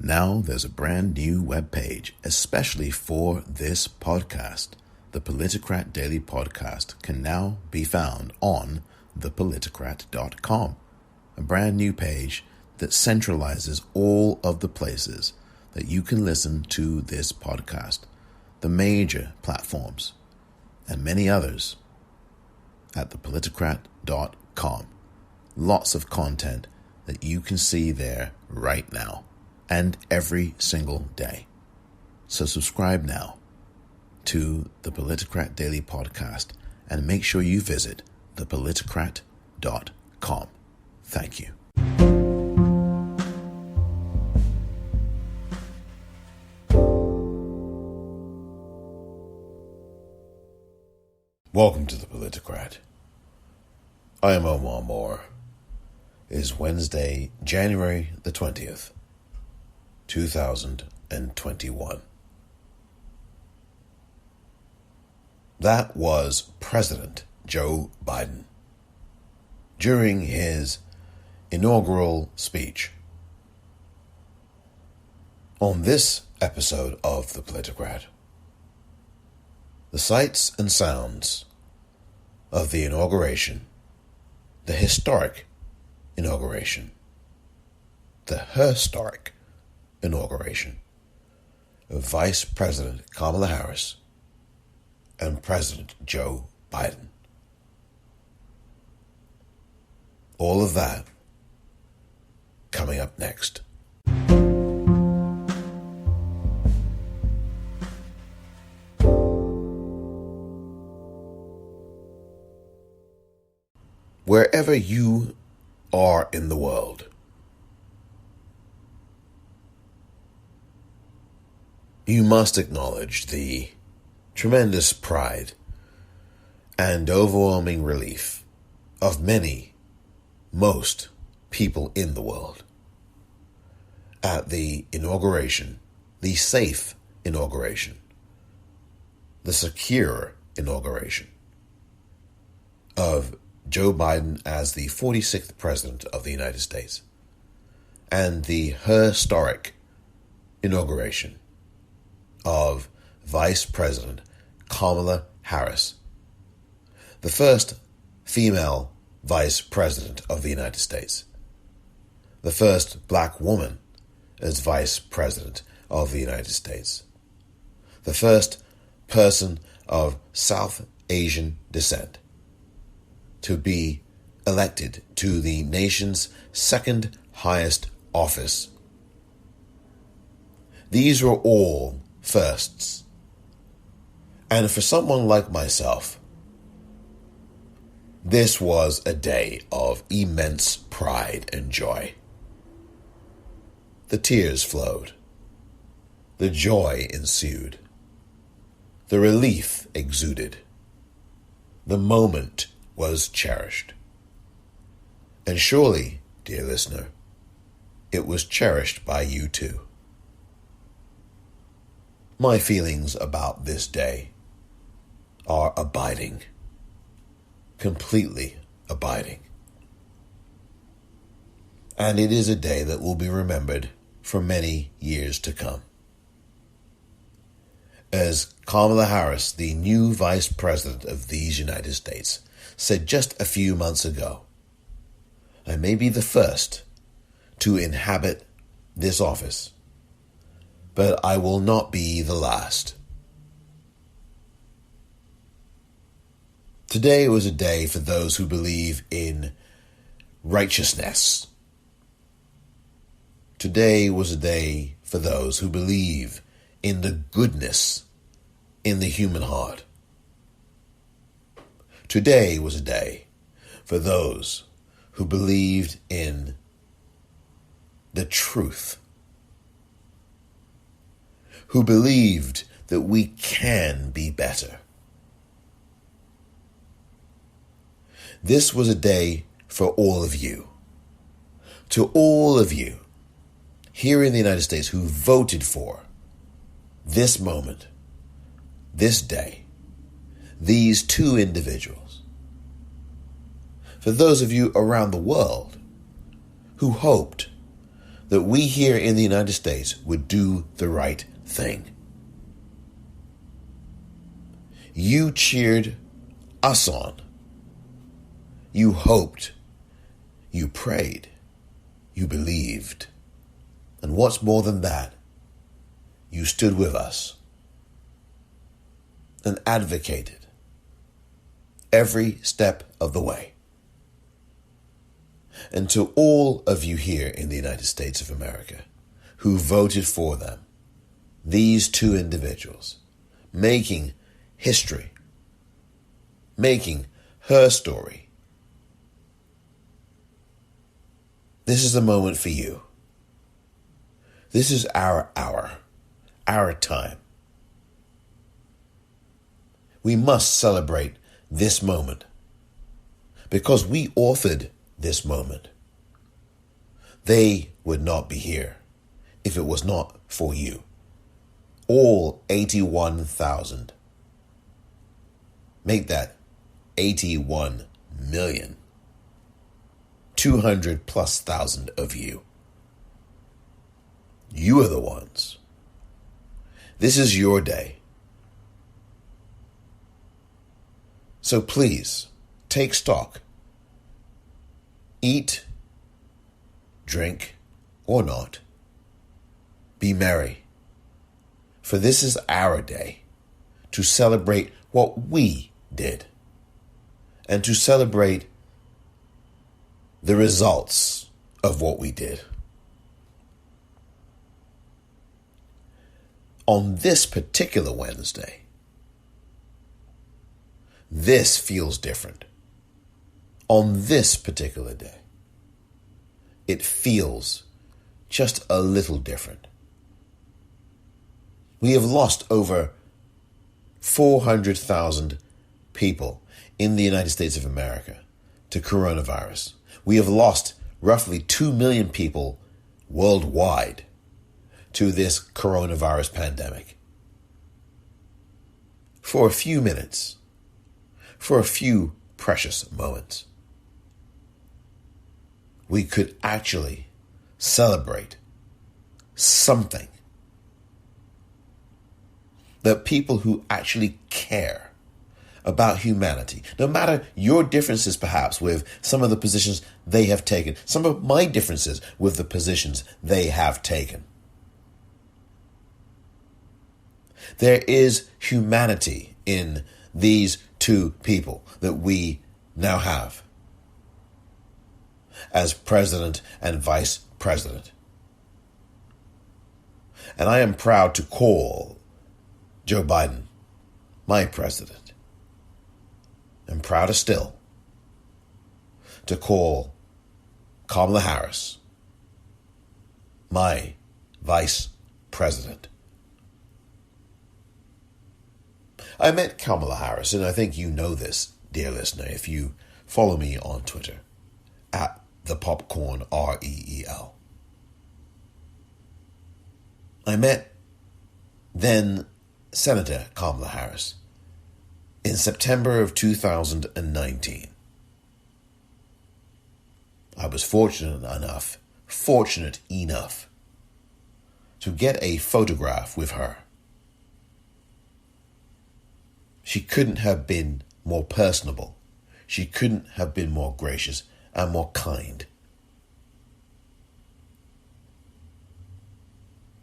Now there's a brand new webpage, especially for this podcast. The Politicrat Daily Podcast can now be found on thepoliticrat.com, a brand new page that centralizes all of the places that you can listen to this podcast, the major platforms, and many others at thepoliticrat.com. Lots of content that you can see there right now and every single day. So subscribe now to the Politicrat Daily Podcast and make sure you visit thepoliticrat.com. Thank you. Welcome to the Politicrat. I am Omar Moore. It is Wednesday, January the 20th, 2021. That was President Joe Biden during his inaugural speech. On this episode of the Politicrat, the sights and sounds of the inauguration, the historic inauguration, the Herstoric inauguration of Vice President Kamala Harris and President Joe Biden. All of that coming up next. Wherever you are in the world, you must acknowledge the tremendous pride and overwhelming relief of most people in the world at the inauguration, the safe inauguration, the secure inauguration of Joe Biden as the 46th President of the United States, and the historic inauguration of Vice President Kamala Harris, the first female Vice President of the United States, the first black woman as Vice President of the United States, the first person of South Asian descent to be elected to the nation's second highest office. These were all firsts. And for someone like myself, this was a day of immense pride and joy. The tears flowed. The joy ensued. The relief exuded. The moment was cherished. And surely, dear listener, it was cherished by you too. My feelings about this day are abiding, completely abiding. And it is a day that will be remembered for many years to come. As Kamala Harris, the new Vice President of these United States, said just a few months ago, I may be the first to inhabit this office, but I will not be the last. Today was a day for those who believe in righteousness. Today was a day for those who believe in the goodness in the human heart. Today was a day for those who believed in the truth, who believed that we can be better. This was a day for all of you. To all of you here in the United States who voted for this moment, this day, these two individuals. For those of you around the world who hoped that we here in the United States would do the right thing. You cheered us on. You hoped. You prayed. You believed. And what's more than that, you stood with us and advocated every step of the way. And to all of you here in the United States of America who voted for them, these two individuals, making history, making her story, this is the moment for you. This is our hour, our time. We must celebrate this moment because we authored this moment. They would not be here if it was not for you. All 81,000. Make that 81 million. 200 plus thousand of you. You are the ones. This is your day. So please, take stock. Eat, drink, or not. Be merry. For this is our day to celebrate what we did and to celebrate the results of what we did. On this particular Wednesday, this feels different. On this particular day, it feels just a little different. We have lost over 400,000 people in the United States of America to coronavirus. We have lost roughly 2 million people worldwide to this coronavirus pandemic. For a few minutes, for a few precious moments, we could actually celebrate something that people who actually care about humanity, no matter your differences perhaps with some of the positions they have taken, some of my differences with the positions they have taken. There is humanity in these two people that we now have as president and vice president. And I am proud to call Joe Biden my president. And prouder still to call Kamala Harris my vice president. I met Kamala Harris, and I think you know this, dear listener, if you follow me on Twitter, at the Popcorn REEL. I met then Senator Kamala Harris in September of 2019. I was fortunate enough to get a photograph with her. She couldn't have been more personable. She couldn't have been more gracious and more kind.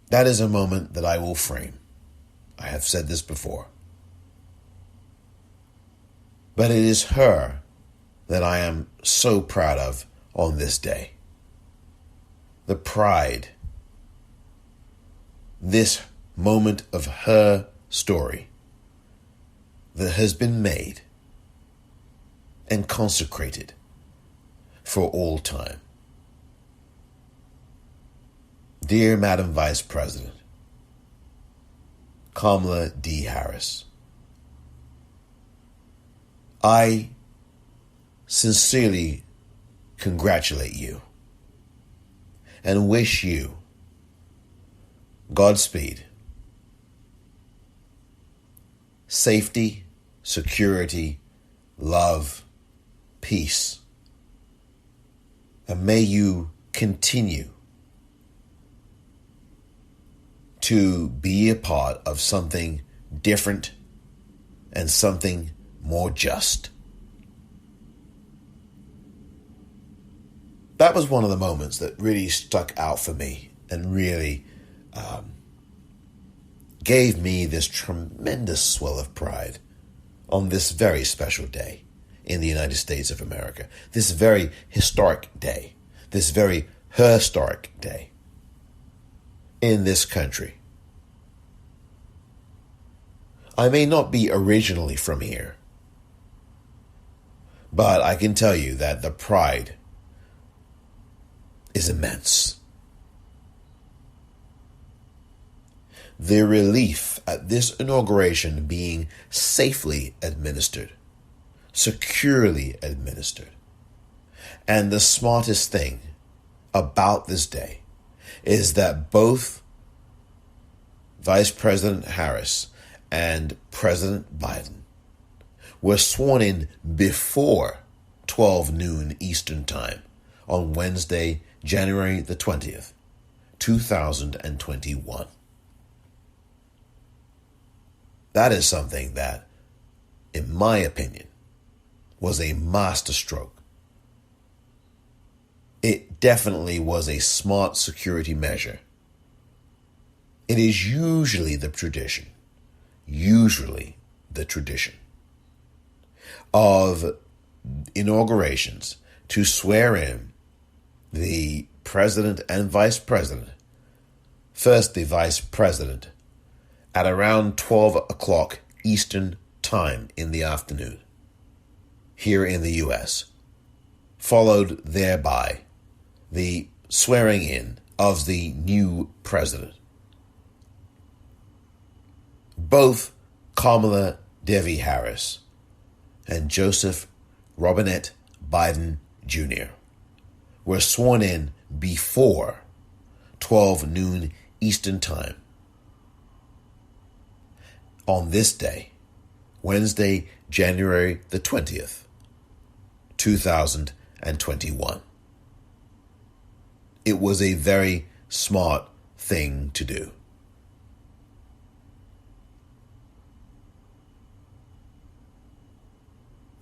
That is a moment that I will frame. I have said this before. But it is her that I am so proud of on this day. The pride, this moment of her story that has been made and consecrated for all time. Dear Madam Vice President, Kamala D. Harris, I sincerely congratulate you and wish you Godspeed, safety, security, love, peace, and may you continue to be a part of something different and something more just. That was one of the moments that really stuck out for me and really gave me this tremendous swell of pride on this very special day in the United States of America, this very historic day, this very Herstoric day in this country. I may not be originally from here, but I can tell you that the pride is immense. The relief at this inauguration being safely administered, securely administered, and the smartest thing about this day is that both Vice President Harris and President Biden were sworn in before 12 noon Eastern Time on Wednesday, January the 20th, 2021. That is something that, in my opinion, was a masterstroke. It definitely was a smart security measure. It is usually the tradition of inaugurations to swear in the president and vice president. First, the vice president at around 12 o'clock Eastern Time in the afternoon here in the U.S., followed thereby the swearing in of the new president. Both Kamala Harris and Joseph Robinette Biden Jr. were sworn in before 12 noon Eastern Time on this day, Wednesday, January the 20th, 2021. It was a very smart thing to do.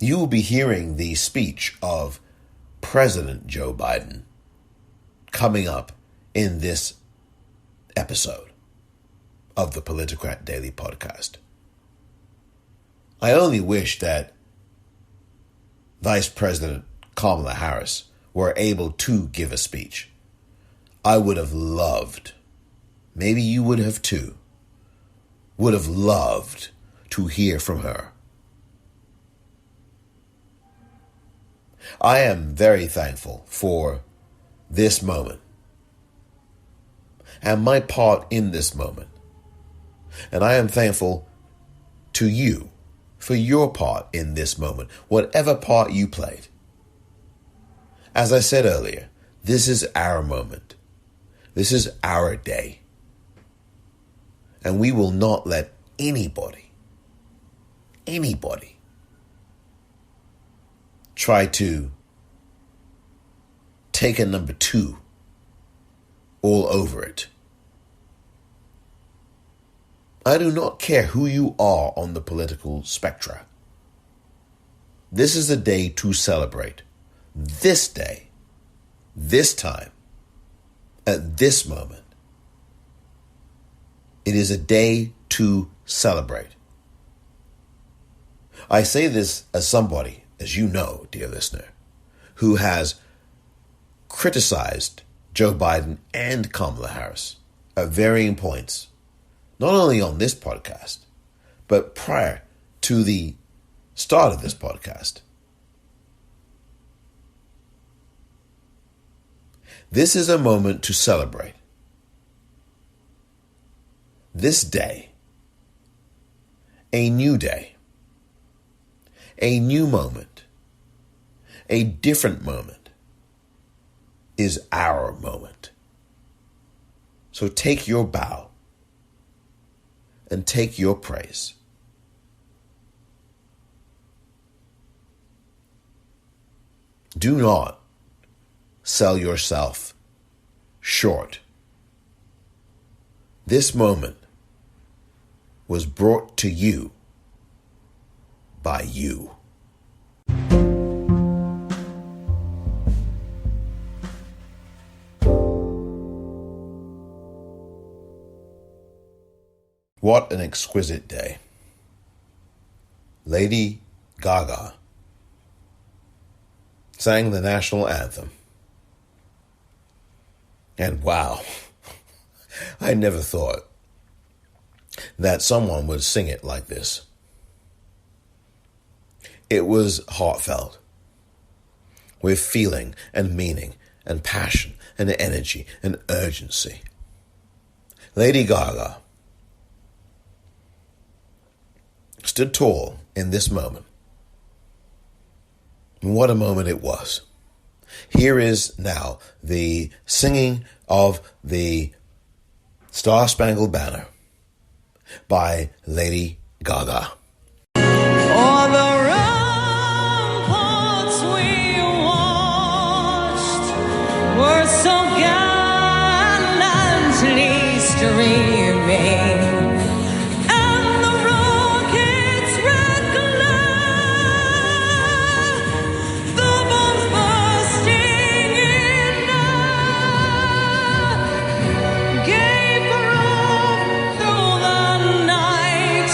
You will be hearing the speech of President Joe Biden coming up in this episode of the Politicrat Daily Podcast. I only wish that Vice President Kamala Harris were able to give a speech. I would have loved, maybe you would have too, would have loved to hear from her. I am very thankful for this moment and my part in this moment. And I am thankful to you for your part in this moment, whatever part you played. As I said earlier, this is our moment. This is our day. And we will not let anybody try to take a number two all over it. I do not care who you are on the political spectra. This is a day to celebrate. This day, this time, at this moment. It is a day to celebrate. I say this as somebody, as you know, dear listener, who has criticized Joe Biden and Kamala Harris at varying points, not only on this podcast, but prior to the start of this podcast. This is a moment to celebrate. This day, a new day, a new moment, a different moment, is our moment. So take your bow and take your praise. Do not sell yourself short. This moment was brought to you by you. What an exquisite day. Lady Gaga sang the national anthem. And wow, I never thought that someone would sing it like this. It was heartfelt, with feeling and meaning and passion and energy and urgency. Lady Gaga stood tall in this moment. And what a moment it was. Here is now the singing of the Star-Spangled Banner by Lady Gaga. All the ramparts we watched were so gallantly streaming, and the rocket's red glare, the bombs bursting in air, gave proof through the night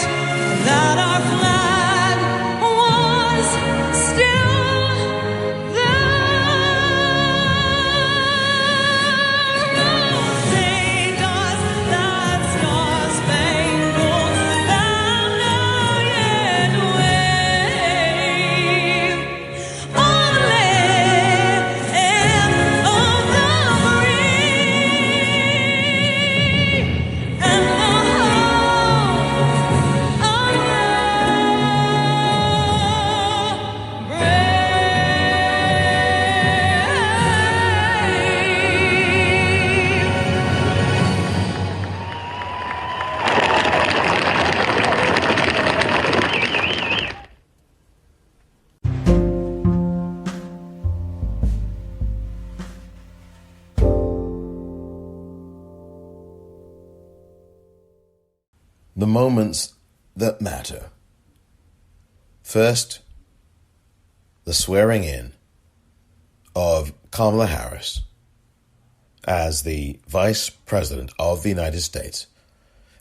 that our flag was still there. Oh, sing us that star-spangled banner yet wave on the land of the free and the The moments that matter. First, the swearing in of Kamala Harris as the Vice President of the United States.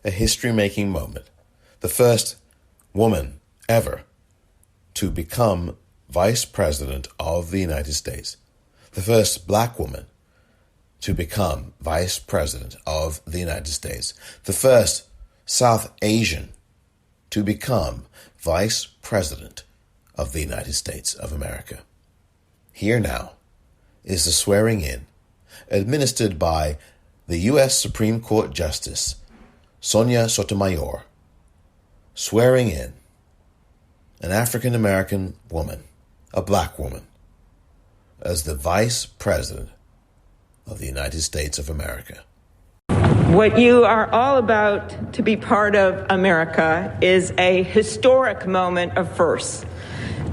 A history-making moment. The first woman ever to become Vice President of the United States. The first black woman to become Vice President of the United States. The first South Asian to become Vice President of the United States of America. Here now is the swearing in administered by the U.S. Supreme Court Justice Sonia Sotomayor, swearing in an African American woman, a black woman, as the Vice President of the United States of America. What you are all about to be part of, America, is a historic moment of firsts.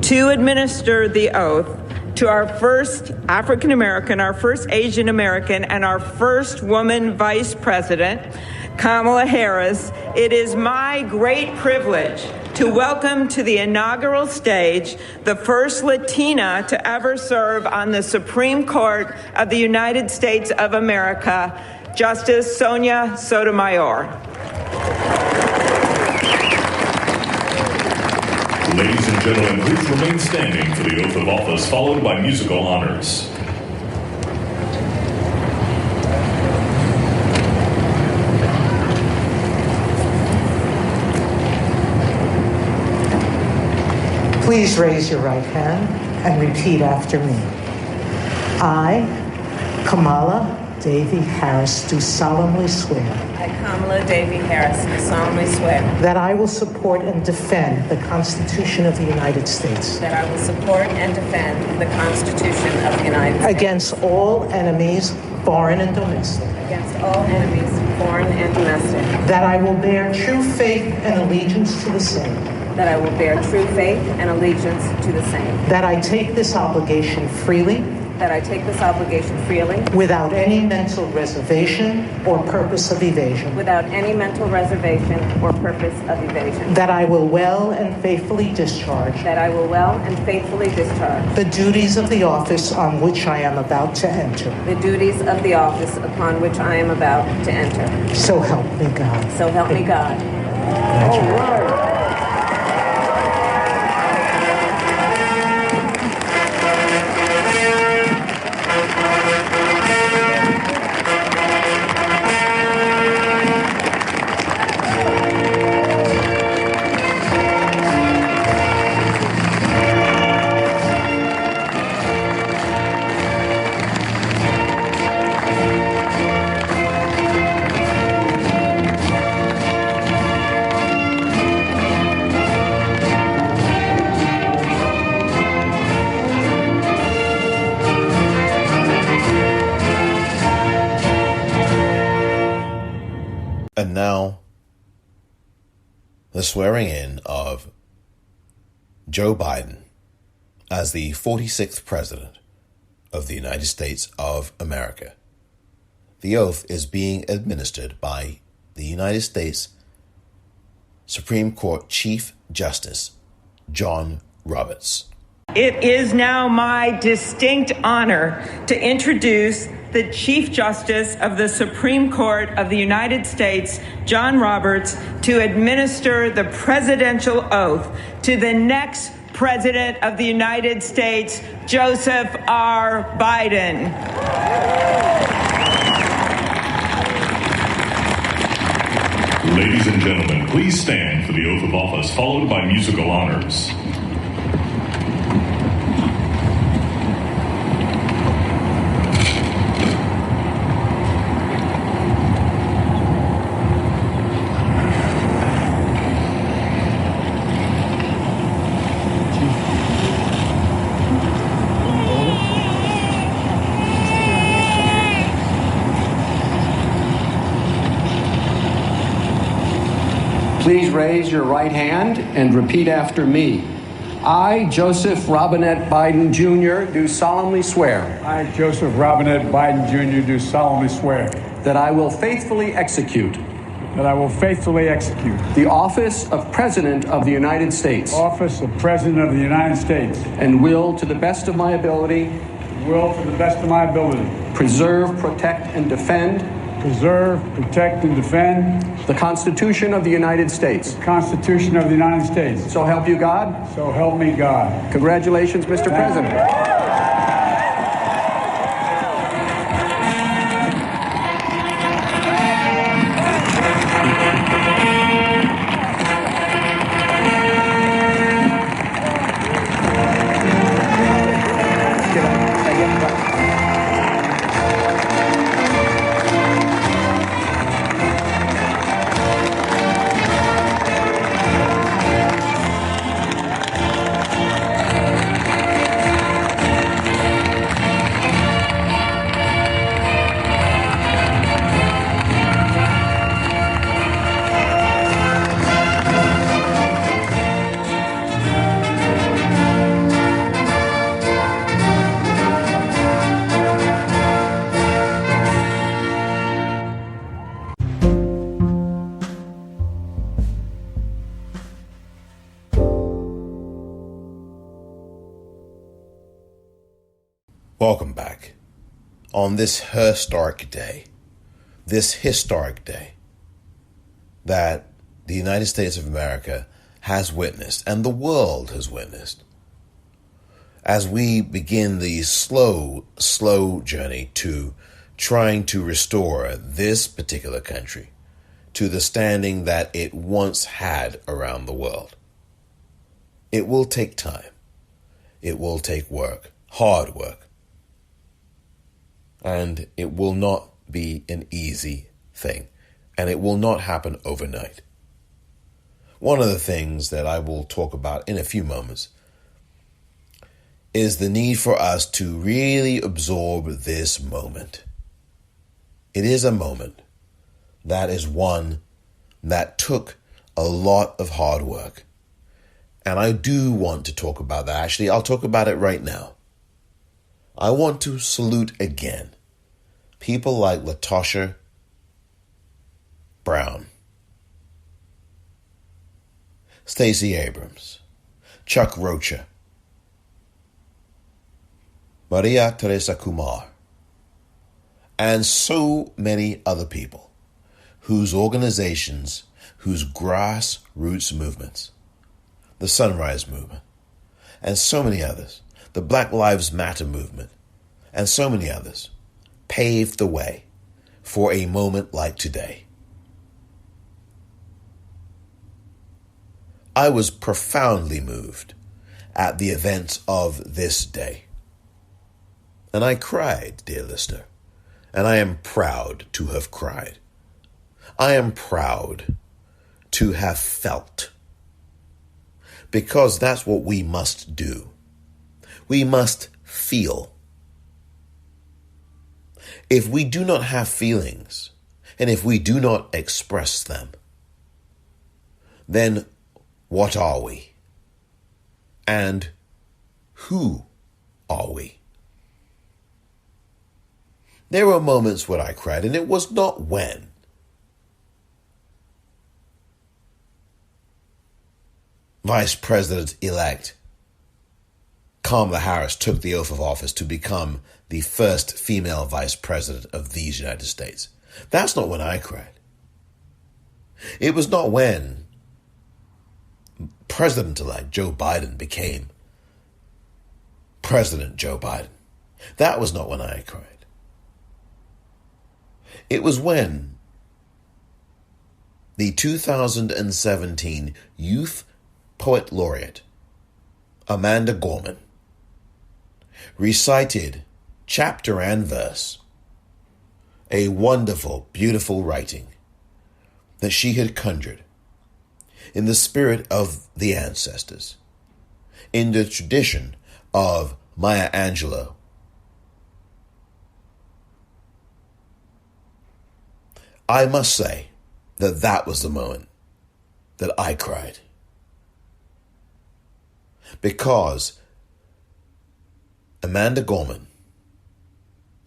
To administer the oath to our first African American, our first Asian American, and our first woman vice president, Kamala Harris, it is my great privilege to welcome to the inaugural stage the first Latina to ever serve on the Supreme Court of the United States of America, Justice Sonia Sotomayor. Ladies and gentlemen, please remain standing for the oath of office, followed by musical honors. Please raise your right hand and repeat after me. I, Kamala Davy Harris, do solemnly swear I, Kamala Davy Harris, do solemnly swear that I will support and defend the Constitution of the United States that I will support and defend the Constitution of the United States against all enemies, foreign and domestic, against all enemies, foreign and domestic, that I will bear true faith and allegiance to the same, that I will bear true faith and allegiance to the same, that I take this obligation freely that I take this obligation freely, without any mental reservation or purpose of evasion, without any mental reservation or purpose of evasion, that I will well and faithfully discharge that I will well and faithfully discharge the duties of the office on which I am about to enter. the duties of the office upon which I am about to enter. So help me God. So help me God. And now, the swearing in of Joe Biden as the 46th President of the United States of America. The oath is being administered by the United States Supreme Court Chief Justice John Roberts. It is now my distinct honor to introduce the Chief Justice of the Supreme Court of the United States, John Roberts, to administer the presidential oath to the next President of the United States, Joseph R. Biden. Ladies and gentlemen, please stand for the oath of office, followed by musical honors. Please raise your right hand and repeat after me. I, Joseph Robinette Biden Jr., do solemnly swear I, Joseph Robinette Biden Jr., do solemnly swear that I will faithfully execute the office of President of the United States office of President of the United States, and will, to the best of my ability, preserve, protect, and defend the Constitution of the United States. Constitution of the United States. So help you God. So help me God. Congratulations, Mr. President. Welcome back. On this historic day that the United States of America has witnessed and the world has witnessed, as we begin the slow journey to trying to restore this particular country to the standing that it once had around the world. It will take time. It will take work, hard work. And it will not be an easy thing. And it will not happen overnight. One of the things that I will talk about in a few moments is the need for us to really absorb this moment. It is a moment that is one that took a lot of hard work. And I do want to talk about that. Actually, I'll talk about it right now. I want to salute again people like LaTosha Brown, Stacey Abrams, Chuck Rocha, Maria Teresa Kumar, and so many other people whose organizations, whose grassroots movements, the Sunrise Movement, and so many others, the Black Lives Matter movement, and so many others, paved the way for a moment like today. I was profoundly moved at the events of this day. And I cried, dear listener, and I am proud to have cried. I am proud to have felt, because that's what we must do. We must feel. If we do not have feelings, and if we do not express them, then what are we? And who are we? There were moments when I cried, and it was not when Vice President-elect Kamala Harris took the oath of office to become the first female vice president of these United States. That's not when I cried. It was not when President-elect Joe Biden became President Joe Biden. That was not when I cried. It was when the 2017 Youth Poet Laureate Amanda Gorman recited chapter and verse, a wonderful, beautiful writing that she had conjured in the spirit of the ancestors, in the tradition of Maya Angelou. I must say that that was the moment that I cried. Because Amanda Gorman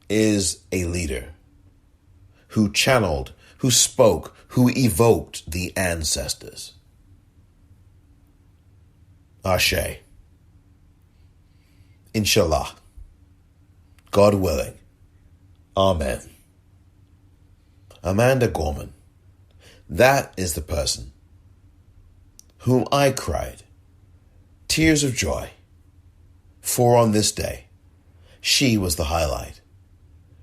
is a leader who channeled, who spoke, who evoked the ancestors. Ashe. Inshallah. God willing. Amen. Amanda Gorman. That is the person whom I cried tears of joy for on this day. She was the highlight.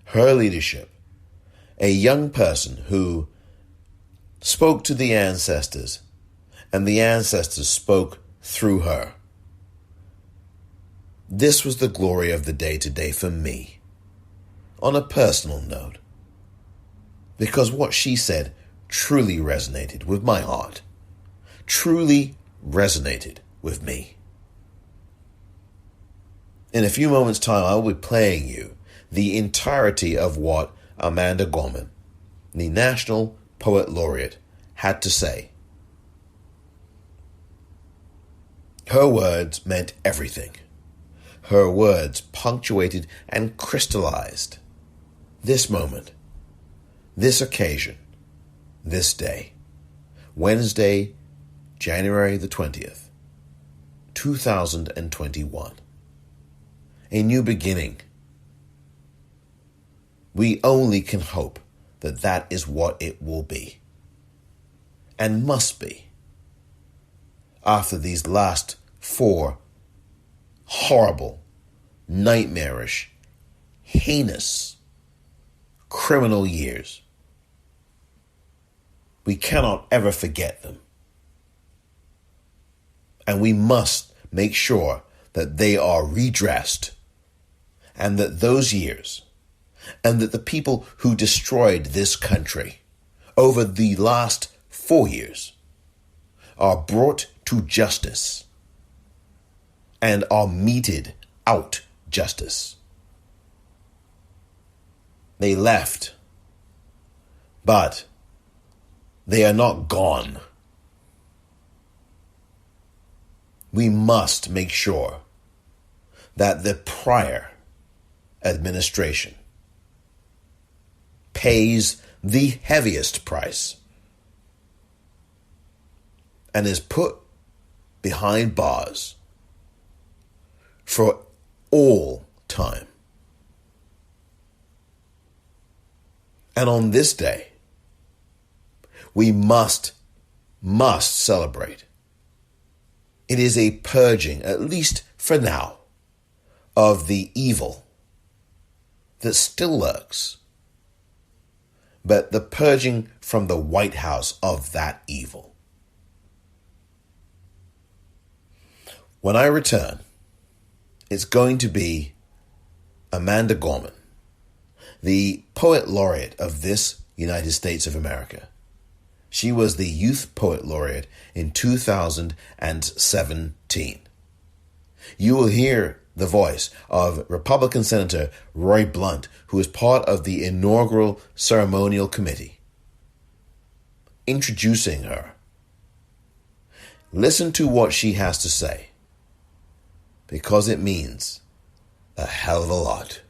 Her leadership. A young person who spoke to the ancestors, and the ancestors spoke through her. This was the glory of the day today for me, on a personal note, because what she said truly resonated with my heart, truly resonated with me. In a few moments' time, I will be playing you the entirety of what Amanda Gorman, the National Poet Laureate, had to say. Her words meant everything. Her words punctuated and crystallized this moment, this occasion, this day, Wednesday, January the 20th, 2021. A new beginning. We only can hope that that is what it will be, and must be, after these last 4 horrible, nightmarish, heinous, criminal years. We cannot ever forget them. And we must make sure that they are redressed, and that those years, and that the people who destroyed this country over the last 4 years are brought to justice and are meted out justice. They left, but they are not gone. We must make sure that the prior administration pays the heaviest price and is put behind bars for all time. And on this day, we must celebrate. It is a purging, at least for now, of the evil that still lurks, but the purging from the White House of that evil. When I return, it's going to be Amanda Gorman, the poet laureate of this United States of America. She was the Youth Poet Laureate in 2017. You will hear the voice of Republican Senator Roy Blunt, who is part of the inaugural ceremonial committee, introducing her. Listen to what she has to say, because it means a hell of a lot.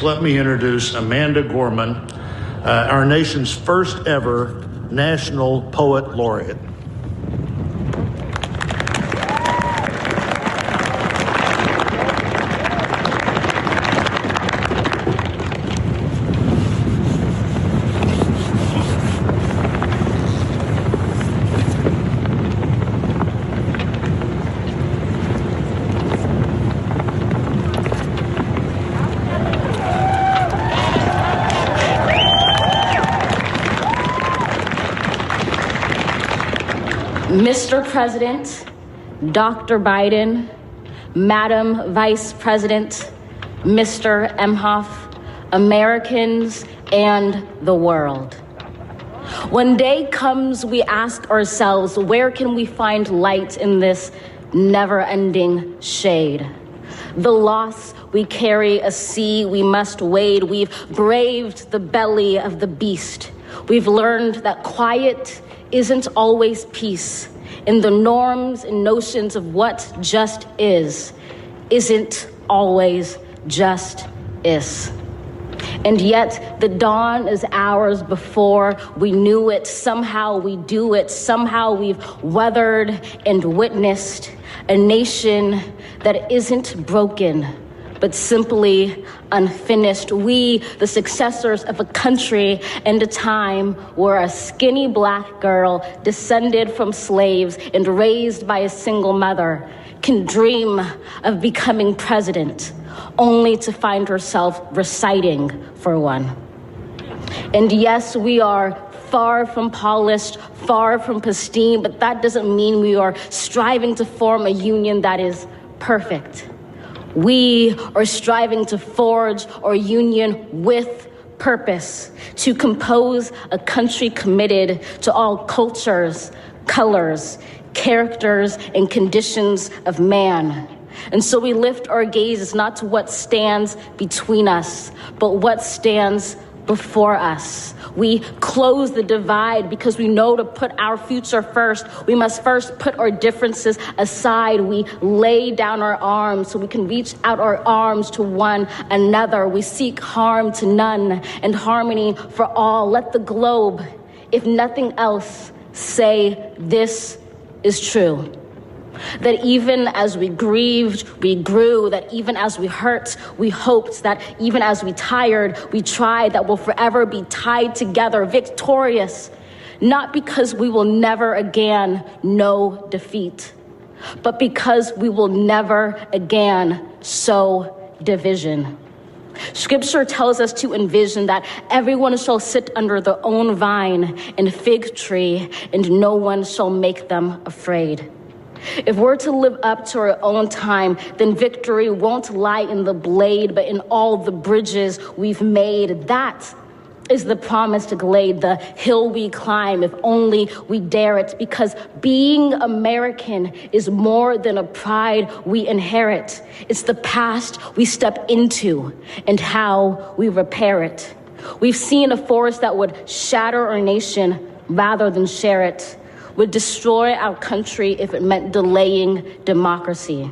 Let me introduce Amanda Gorman, our nation's first ever National Poet Laureate. Mr. President, Dr. Biden, Madam Vice President, Mr. Emhoff, Americans, and the world. When day comes, we ask ourselves, where can we find light in this never-ending shade? The loss we carry, a sea we must wade. We've braved the belly of the beast. We've learned that quiet isn't always peace, and the norms and notions of what just isn't always just is. And yet the dawn is ours before we knew it. Somehow we do it. Somehow we've weathered and witnessed a nation that isn't broken, but simply unfinished. We, the successors of a country and a time where a skinny black girl descended from slaves and raised by a single mother can dream of becoming president, only to find herself reciting for one. And yes, we are far from polished, far from pristine, but that doesn't mean we are striving to form a union that is perfect. We are striving to forge our union with purpose, to compose a country committed to all cultures, colors, characters, and conditions of man. And so we lift our gazes not to what stands between us, but what stands before us. We close the divide because we know to put our future first, we must first put our differences aside. We lay down our arms so we can reach out our arms to one another. We seek harm to none and harmony for all. Let the globe, if nothing else, say this is true. That even as we grieved, we grew. That even as we hurt, we hoped. That even as we tired, we tried. That we'll forever be tied together, victorious. Not because we will never again know defeat, but because we will never again sow division. Scripture tells us to envision that everyone shall sit under their own vine and fig tree, and no one shall make them afraid. If we're to live up to our own time, then victory won't lie in the blade, but in all the bridges we've made. That is the promised glade, the hill we climb, if only we dare it, because being American is more than a pride we inherit. It's the past we step into and how we repair it. We've seen a force that would shatter our nation rather than share it, would destroy our country if it meant delaying democracy.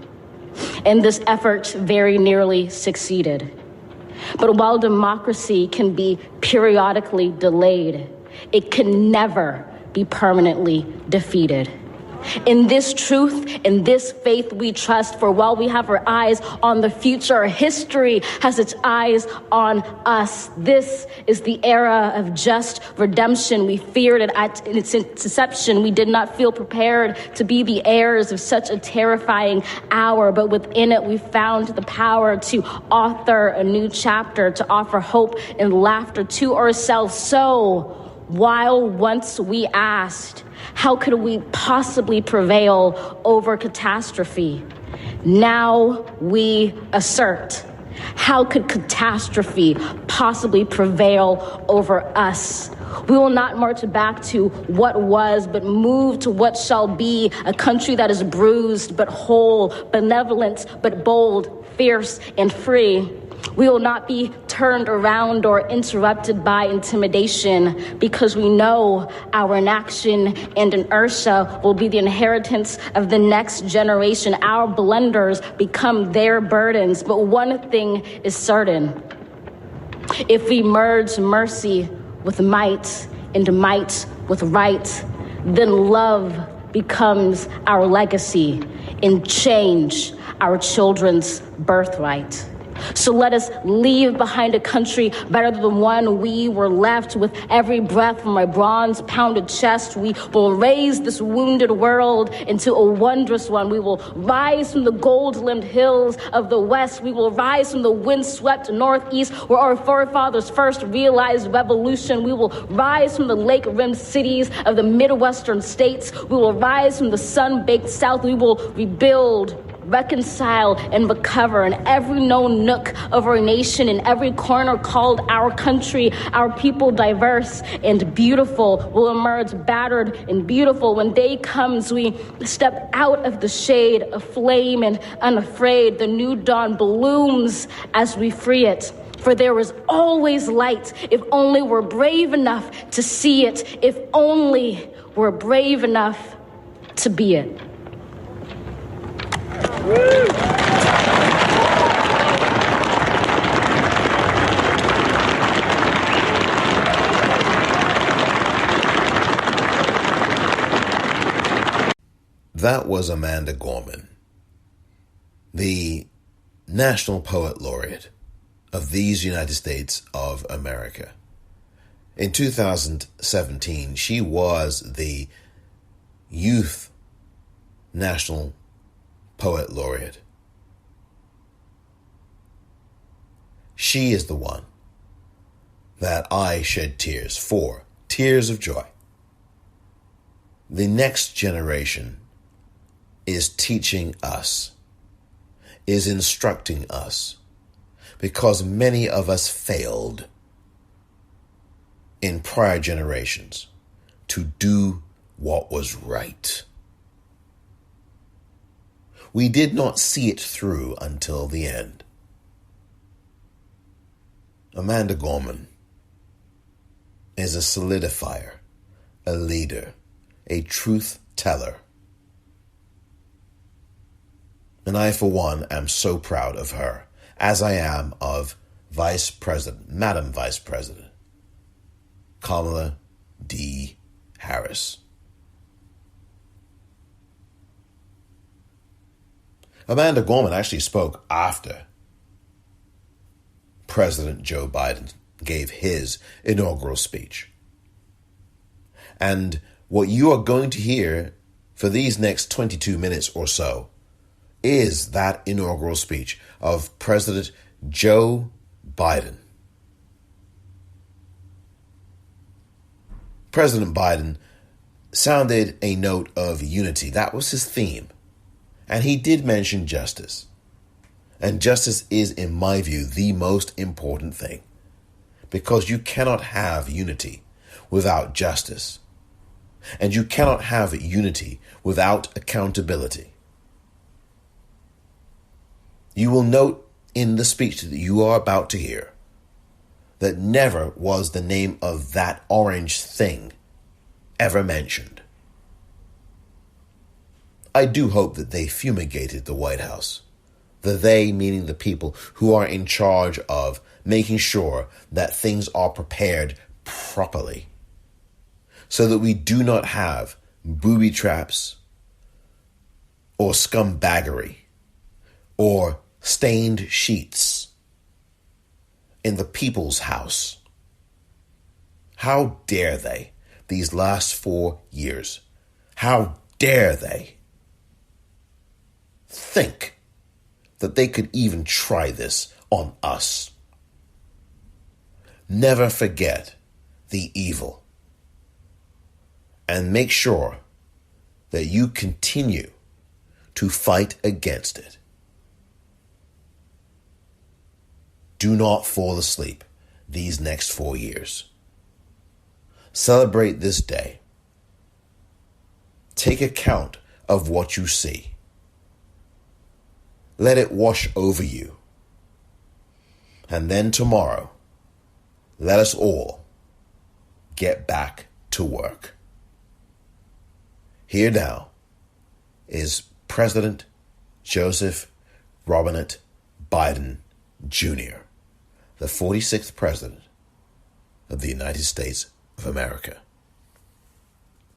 and this effort very nearly succeeded. But while democracy can be periodically delayed, it can never be permanently defeated. In this truth, in this faith we trust, for while we have our eyes on the future, history has its eyes on us. This is the era of just redemption. We feared it at its inception. We did not feel prepared to be the heirs of such a terrifying hour, but within it we found the power to author a new chapter, to offer hope and laughter to ourselves. So, while once we asked, how could we possibly prevail over catastrophe? Now we assert, how could catastrophe possibly prevail over us? We will not march back to what was, but move to what shall be, a country that is bruised but whole, benevolent but bold, fierce and free. We will not be turned around or interrupted by intimidation, because we know our inaction and inertia will be the inheritance of the next generation. Our blunders become their burdens. But one thing is certain: if we merge mercy with might and might with right, then love becomes our legacy and change our children's birthright. So let us leave behind a country better than the one we were left. With every breath from my bronze-pounded chest, we will raise this wounded world into a wondrous one. We will rise from the gold-limbed hills of the West. We will rise from the wind-swept Northeast, where our forefathers first realized revolution. We will rise from the lake-rimmed cities of the Midwestern states. We will rise from the sun-baked South. We will rebuild, reconcile, and recover in every known nook of our nation, in every corner called our country. Our people, diverse and beautiful, will emerge battered and beautiful. When day comes, we step out of the shade, aflame and unafraid. The new dawn blooms as we free it. For there is always light, if only we're brave enough to see it, if only we're brave enough to be it. That was Amanda Gorman, the National Poet Laureate of these United States of America. In 2017, she was the Youth National Poet Laureate. She is the one that I shed tears for, tears of joy. The next generation is teaching us, is instructing us, because many of us failed in prior generations to do what was right. We did not see it through until the end. Amanda Gorman is a solidifier, a leader, a truth teller. And I, for one, am so proud of her, as I am of Madam Vice President Kamala D. Harris. Amanda Gorman actually spoke after President Joe Biden gave his inaugural speech. And what you are going to hear for these next 22 minutes or so is that inaugural speech of President Joe Biden. President Biden sounded a note of unity. That was his theme. And he did mention justice. And justice is, in my view, the most important thing. Because you cannot have unity without justice. And you cannot have unity without accountability. You will note in the speech that you are about to hear that never was the name of that orange thing ever mentioned. I do hope that they fumigated the White House The they meaning the people who are in charge of making sure that things are prepared properly, so that we do not have booby traps or scumbaggery or stained sheets in the people's house. How dare they, these last 4 years? How dare they think that they could even try this on us? Never forget the evil, and make sure that you continue to fight against it. Do not fall asleep these next 4 years. Celebrate this day. Take account of what you see. Let it wash over you. And then tomorrow, let us all get back to work. Here now is President Joseph Robinette Biden Jr., the 46th President of the United States of America.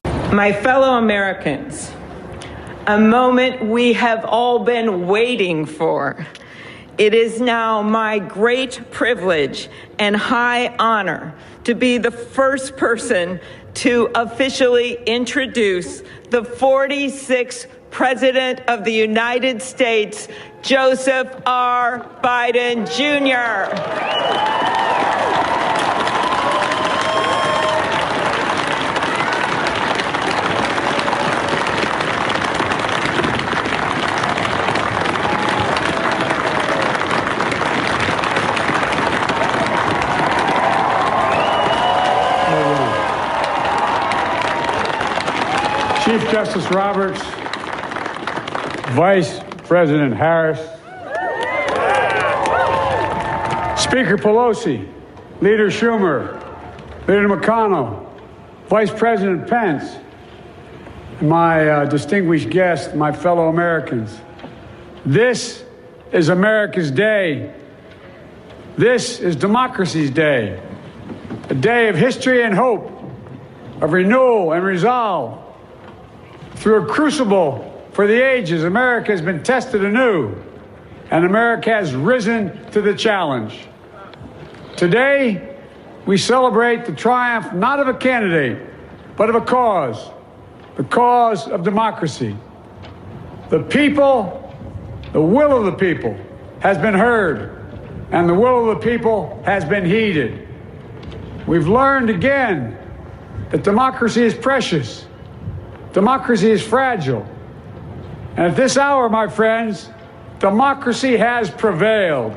My fellow Americans, a moment we have all been waiting for. It is now my great privilege and high honor to be the first person to officially introduce the 46th President of the United States, Joseph R. Biden, Jr. Chief Justice Roberts, Vice President Harris, Speaker Pelosi, Leader Schumer, Leader McConnell, Vice President Pence, and my distinguished guests, my fellow Americans. This is America's day. This is democracy's day, a day of history and hope, of renewal and resolve. Through a crucible for the ages, America has been tested anew, and America has risen to the challenge. Today, we celebrate the triumph not of a candidate, but of a cause, the cause of democracy. The people, the will of the people has been heard, and the will of the people has been heeded. We've learned again that democracy is precious. Democracy is fragile. And at this hour, my friends, democracy has prevailed.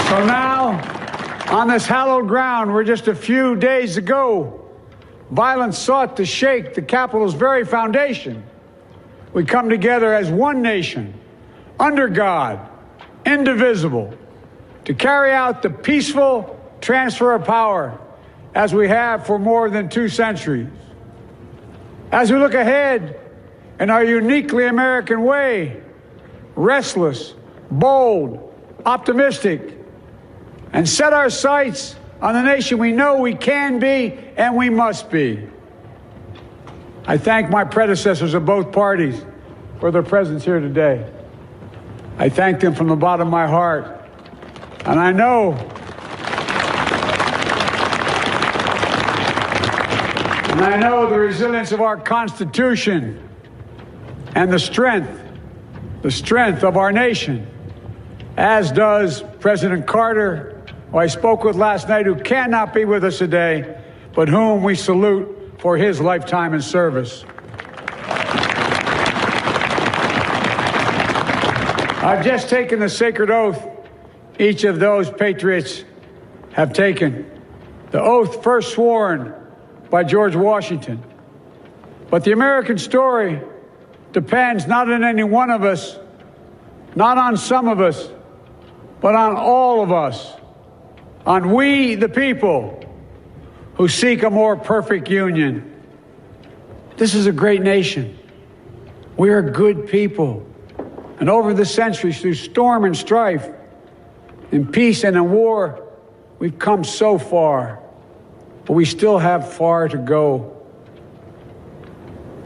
So now, on this hallowed ground where just a few days ago, violence sought to shake the Capitol's very foundation, we come together as one nation, under God, indivisible, to carry out the peaceful transfer of power as we have for more than 2 centuries. As we look ahead in our uniquely American way, restless, bold, optimistic, and set our sights on the nation we know we can be and we must be. I thank my predecessors of both parties for their presence here today. I thank them from the bottom of my heart. And I know the resilience of our Constitution and the strength of our nation, as does President Carter, who I spoke with last night, who cannot be with us today, but whom we salute for his lifetime in service. I've just taken the sacred oath each of those patriots have taken, the oath first sworn by George Washington. But the American story depends not on any one of us, not on some of us, but on all of us, on we, the people, who seek a more perfect union. This is a great nation. We are good people. And over the centuries, through storm and strife, in peace and in war, we've come so far, but we still have far to go.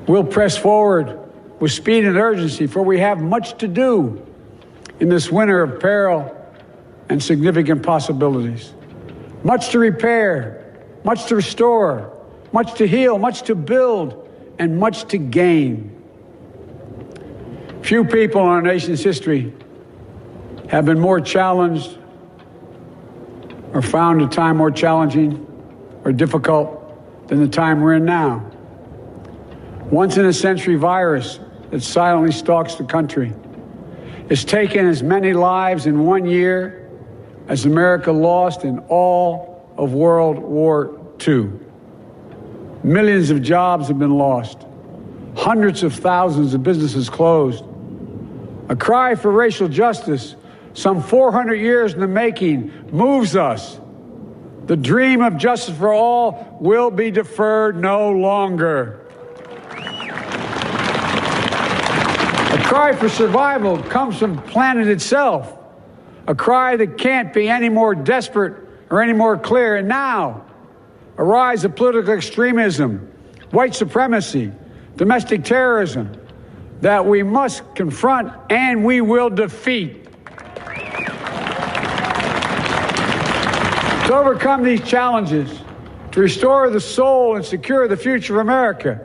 We'll press forward with speed and urgency, for we have much to do in this winter of peril and significant possibilities. Much to repair, much to restore, much to heal, much to build, and much to gain. Few people in our nation's history have been more challenged or found a time more challenging or difficult than the time we're in now. Once-in-a-century virus that silently stalks the country has taken as many lives in 1 year as America lost in all of World War II. Millions of jobs have been lost. Hundreds of thousands of businesses closed. A cry for racial justice, some 400 years in the making, moves us. The dream of justice for all will be deferred no longer. A cry for survival comes from the planet itself. A cry that can't be any more desperate or any more clear. And now, a rise of political extremism, white supremacy, domestic terrorism, that we must confront and we will defeat. To overcome these challenges, to restore the soul and secure the future of America,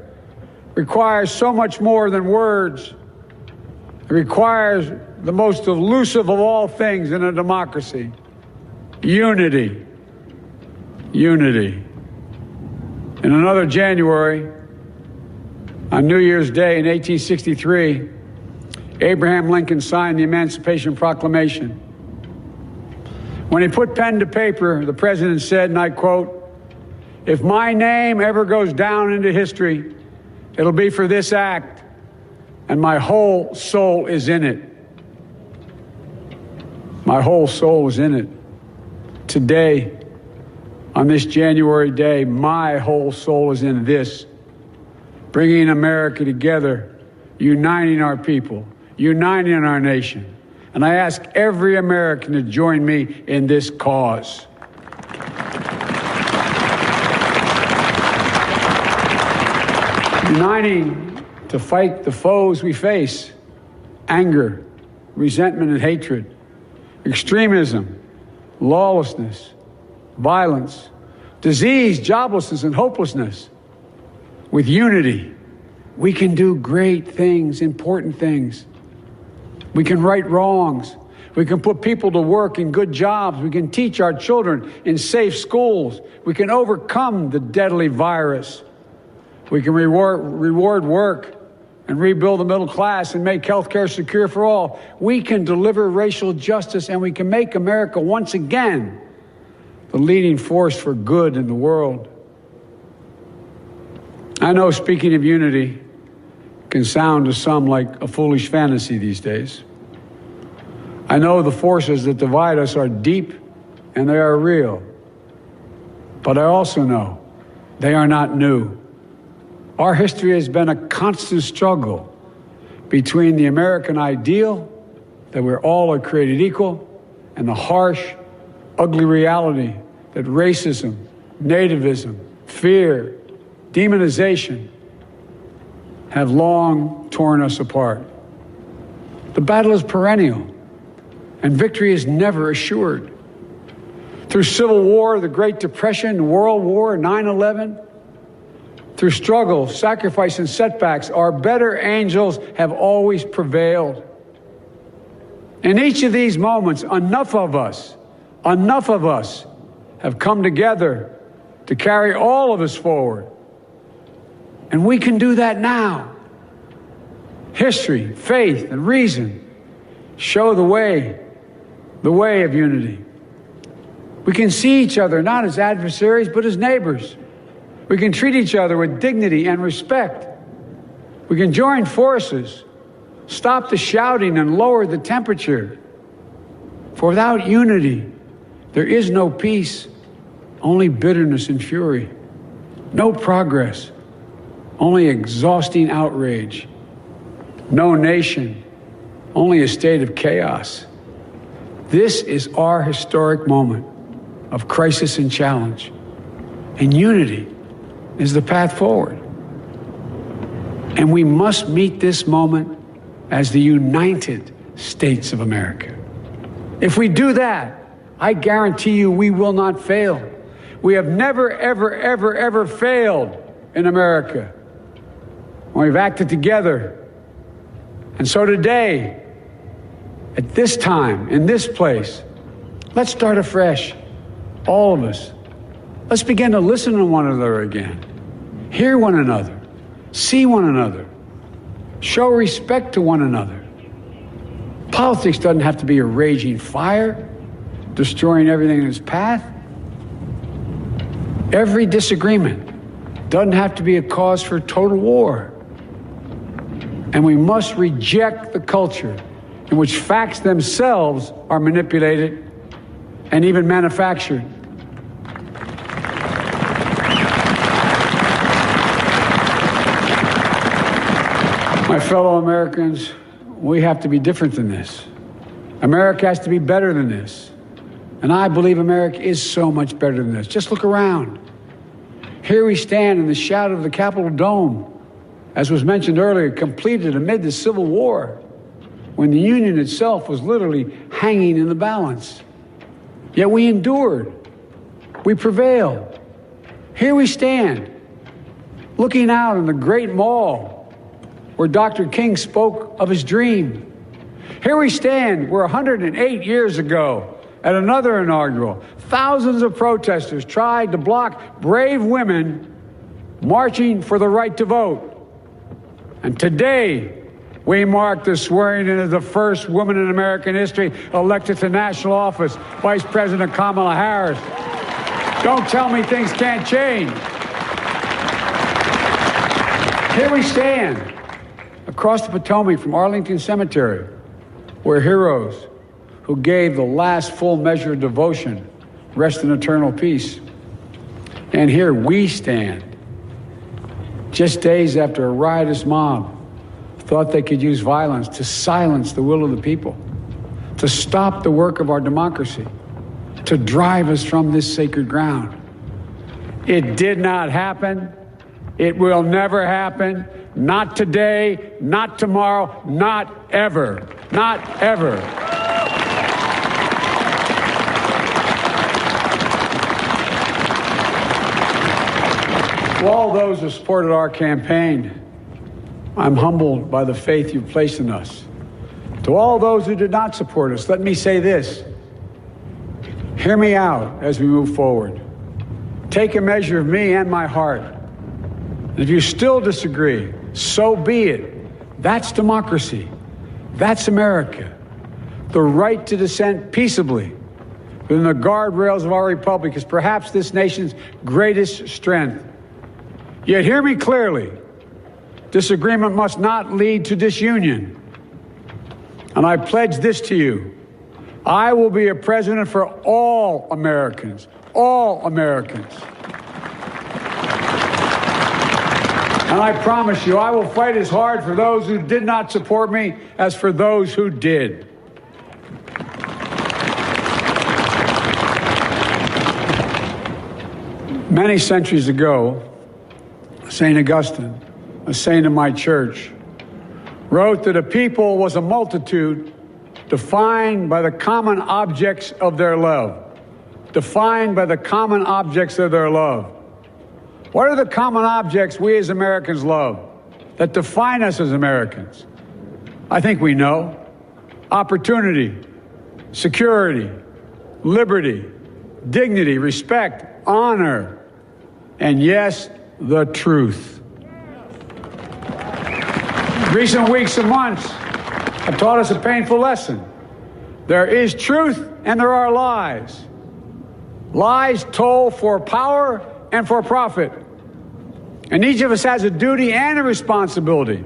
requires so much more than words. It requires the most elusive of all things in a democracy: unity. Unity. In another January, on New Year's Day in 1863, Abraham Lincoln signed the Emancipation Proclamation. When he put pen to paper, the president said, and I quote, "If my name ever goes down into history, it'll be for this act, and my whole soul is in it." My whole soul is in it. Today, on this January day, my whole soul is in this. Bringing America together, uniting our people, uniting our nation. And I ask every American to join me in this cause. Uniting to fight the foes we face: anger, resentment and hatred, extremism, lawlessness, violence, disease, joblessness, and hopelessness. With unity, we can do great things, important things. We can right wrongs. We can put people to work in good jobs. We can teach our children in safe schools. We can overcome the deadly virus. We can reward work and rebuild the middle class and make health care secure for all. We can deliver racial justice, and we can make America once again the leading force for good in the world. I know speaking of unity can sound to some like a foolish fantasy these days. I know the forces that divide us are deep and they are real. But I also know they are not new. Our history has been a constant struggle between the American ideal that we're all created equal and the harsh, ugly reality that racism, nativism, fear, demonization have long torn us apart. The battle is perennial, and victory is never assured. Through Civil War, the Great Depression, World War, 9/11, through struggle, sacrifice, and setbacks, our better angels have always prevailed. In each of these moments, enough of us have come together to carry all of us forward. And we can do that now. History, faith, and reason show the way of unity. We can see each other not as adversaries, but as neighbors. We can treat each other with dignity and respect. We can join forces, stop the shouting, and lower the temperature. For without unity, there is no peace, only bitterness and fury. No progress, only exhausting outrage. No nation, only a state of chaos. This is our historic moment of crisis and challenge. And unity is the path forward. And we must meet this moment as the United States of America. If we do that, I guarantee you we will not fail. We have never, ever, ever, ever failed in America when we've acted together. And so today, at this time, in this place, let's start afresh, all of us. Let's begin to listen to one another again, hear one another, see one another, show respect to one another. Politics doesn't have to be a raging fire, destroying everything in its path. Every disagreement doesn't have to be a cause for total war. And we must reject the culture in which facts themselves are manipulated and even manufactured. My fellow Americans, we have to be different than this. America has to be better than this. And I believe America is so much better than this. Just look around. Here we stand in the shadow of the Capitol Dome, as was mentioned earlier, completed amid the Civil War, when the Union itself was literally hanging in the balance. Yet we endured. We prevailed. Here we stand, looking out on the great mall where Dr. King spoke of his dream. Here we stand where 108 years ago, at another inaugural, thousands of protesters tried to block brave women marching for the right to vote. And today, we mark the swearing-in of the first woman in American history elected to national office, Vice President Kamala Harris. Don't tell me things can't change. Here we stand, across the Potomac from Arlington Cemetery, where heroes who gave the last full measure of devotion rest in eternal peace. And here we stand, just days after a riotous mob thought they could use violence to silence the will of the people, to stop the work of our democracy, to drive us from this sacred ground. It did not happen. It will never happen. Not today, not tomorrow, not ever. Not ever. To all those who supported our campaign, I'm humbled by the faith you've placed in us. To all those who did not support us, let me say this. Hear me out as we move forward. Take a measure of me and my heart. And if you still disagree, so be it. That's democracy. That's America. The right to dissent peaceably within the guardrails of our republic is perhaps this nation's greatest strength. Yet hear me clearly. Disagreement must not lead to disunion. And I pledge this to you. I will be a president for all Americans. All Americans. And I promise you, I will fight as hard for those who did not support me as for those who did. Many centuries ago, St. Augustine, a saint of my church, wrote that a people was a multitude defined by the common objects of their love. Defined by the common objects of their love. What are the common objects we as Americans love that define us as Americans? I think we know. Opportunity, security, liberty, dignity, respect, honor, and yes, the truth. Recent weeks and months have taught us a painful lesson. There is truth and there are lies. Lies told for power and for profit. And each of us has a duty and a responsibility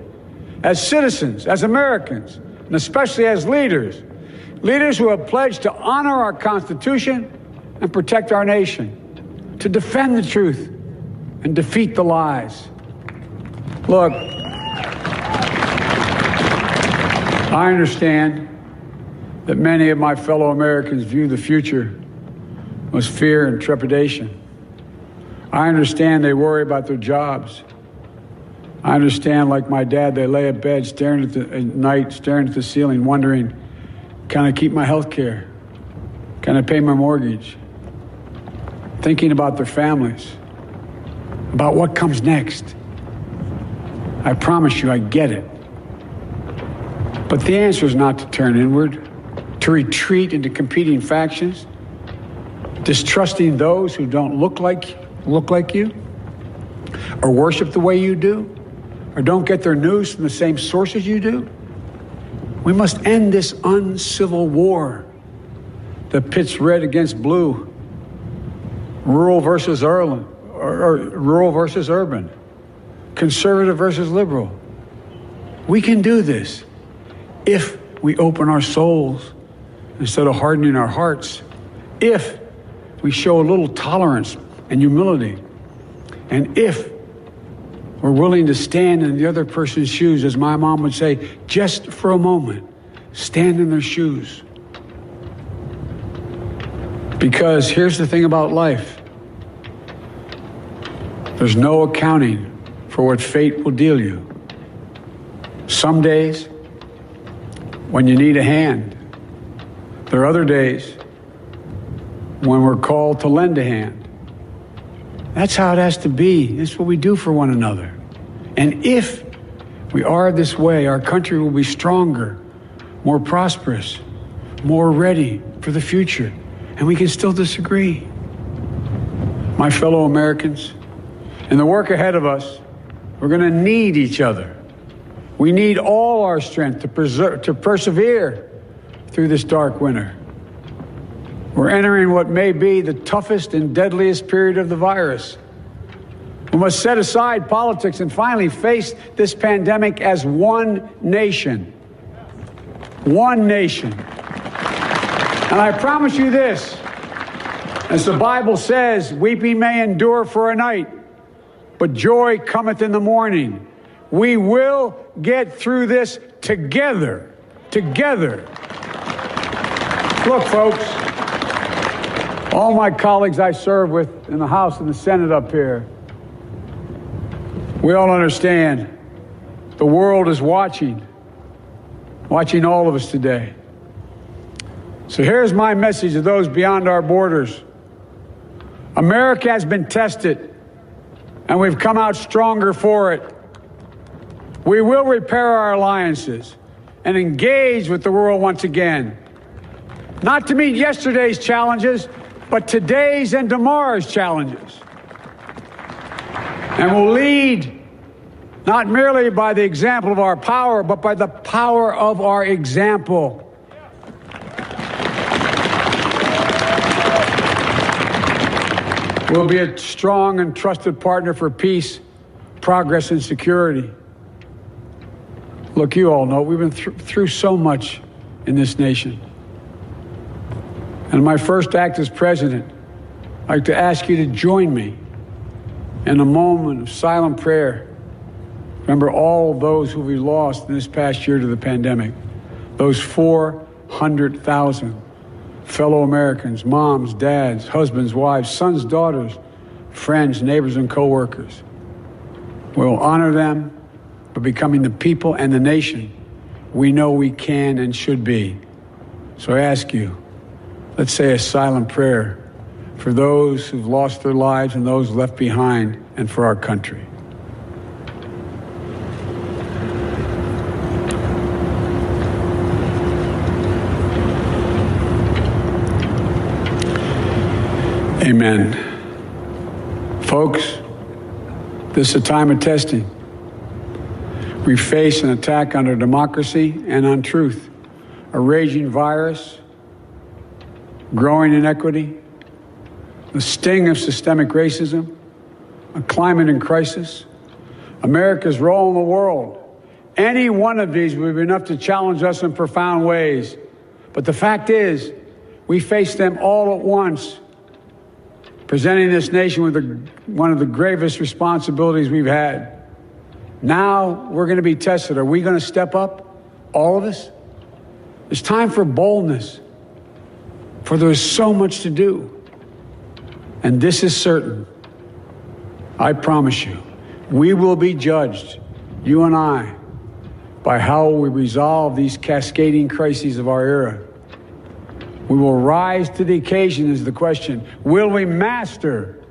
as citizens, as Americans, and especially as leaders. Leaders who have pledged to honor our Constitution and protect our nation, to defend the truth and defeat the lies. Look, I understand that many of my fellow Americans view the future with fear and trepidation. I understand they worry about their jobs. I understand, like my dad, they lay at bed at night, staring at the ceiling, wondering, can I keep my health care? Can I pay my mortgage? Thinking about their families, about what comes next. I promise you, I get it. But the answer is not to turn inward, to retreat into competing factions, distrusting those who don't look like you, or worship the way you do, or don't get their news from the same sources you do. We must end this uncivil war that pits red against blue, rural versus urban, conservative versus liberal. We can do this if we open our souls instead of hardening our hearts, if we show a little tolerance and humility, and if we're willing to stand in the other person's shoes, as my mom would say, just for a moment, stand in their shoes. Because here's the thing about life. There's no accounting for what fate will deal you. Some days, when you need a hand. There are other days when we're called to lend a hand. That's how it has to be. That's what we do for one another. And if we are this way, our country will be stronger, more prosperous, more ready for the future. And we can still disagree. My fellow Americans, in the work ahead of us, we're going to need each other. We need all our strength to persevere through this dark winter. We're entering what may be the toughest and deadliest period of the virus. We must set aside politics and finally face this pandemic as one nation. One nation. And I promise you this, as the Bible says, weeping may endure for a night, but joy cometh in the morning. We will get through this together. Together. Look, folks, all my colleagues I serve with in the House and the Senate up here, we all understand the world is watching all of us today. So here's my message to those beyond our borders. America has been tested, and we've come out stronger for it. We will repair our alliances and engage with the world once again. Not to meet yesterday's challenges, but today's and tomorrow's challenges. And we'll lead not merely by the example of our power, but by the power of our example. We'll be a strong and trusted partner for peace, progress, and security. Look, you all know we've been through so much in this nation. And my first act as president, I'd like to ask you to join me in a moment of silent prayer. Remember all of those who we lost in this past year to the pandemic. Those 400,000 fellow Americans, moms, dads, husbands, wives, sons, daughters, friends, neighbors, and co-workers. We'll honor them by becoming the people and the nation we know we can and should be. So I ask you, let's say a silent prayer for those who've lost their lives and those left behind, and for our country. Amen. Folks, this is a time of testing. We face an attack on our democracy and on truth, a raging virus, growing inequity, the sting of systemic racism, a climate in crisis, America's role in the world. Any one of these would be enough to challenge us in profound ways. But the fact is, we face them all at once, presenting this nation with one of the gravest responsibilities we've had. Now we're going to be tested. Are we going to step up, all of us? It's time for boldness, for there is so much to do. And this is certain. I promise you, we will be judged, you and I, by how we resolve these cascading crises of our era. We will rise to the occasion is the question. Will we master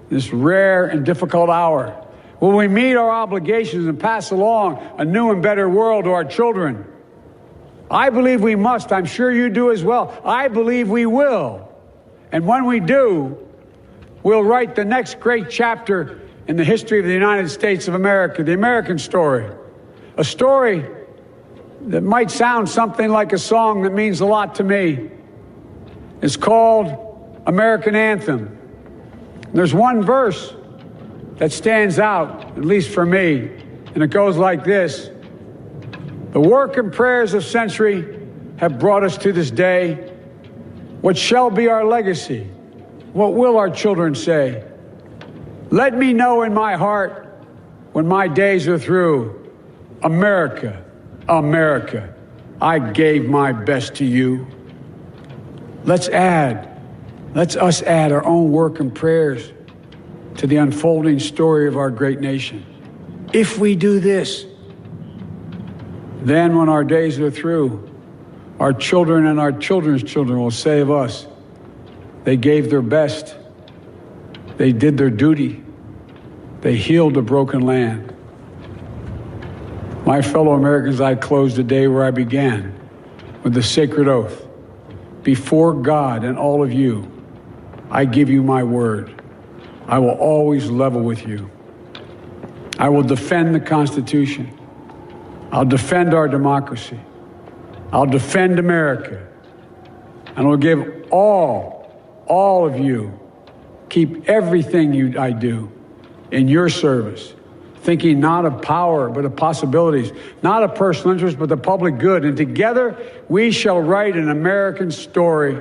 this rare and difficult hour? Will we meet our obligations and pass along a new and better world to our children? I believe we must. I'm sure you do as well. I believe we will. And when we do, we'll write the next great chapter in the history of the United States of America, the American story. A story that might sound something like a song that means a lot to me. It's called American Anthem. There's one verse that stands out, at least for me, and it goes like this. The work and prayers of century have brought us to this day. What shall be our legacy? What will our children say? Let me know in my heart when my days are through. America, America, I gave my best to you. Let's us add our own work and prayers to the unfolding story of our great nation. If we do this, then when our days are through, our children and our children's children will say of us, they gave their best, they did their duty, they healed a broken land. My fellow Americans, I close the day where I began, with the sacred oath. Before God and all of you, I give you my word. I will always level with you. I will defend the Constitution. I'll defend our democracy. I'll defend America. And I'll give all of you, keep everything I do in your service, thinking not of power, but of possibilities, not of personal interest, but the public good. And together, we shall write an American story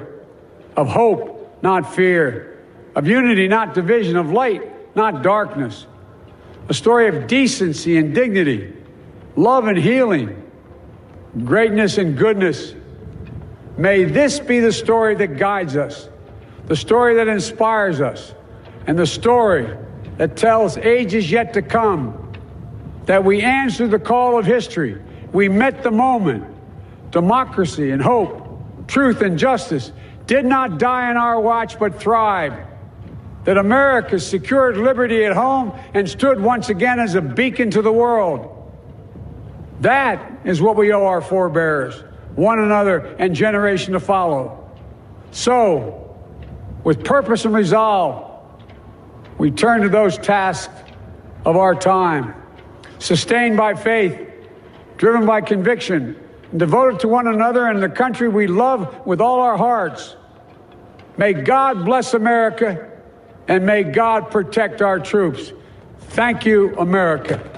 of hope, not fear, of unity, not division, of light, not darkness, a story of decency and dignity, love and healing, greatness and goodness. May this be the story that guides us, the story that inspires us, and the story that tells ages yet to come that we answered the call of history. We met the moment. Democracy and hope, truth and justice did not die on our watch but thrived. That America secured liberty at home and stood once again as a beacon to the world. That is what we owe our forebears, one another, and generation to follow. So, with purpose and resolve, we turn to those tasks of our time, sustained by faith, driven by conviction, and devoted to one another and the country we love with all our hearts. May God bless America, and may God protect our troops. Thank you, America.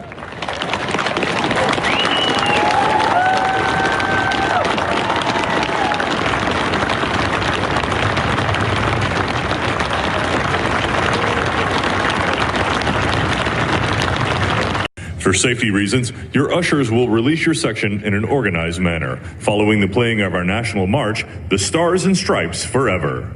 For safety reasons, your ushers will release your section in an organized manner, following the playing of our national march, The Stars and Stripes Forever.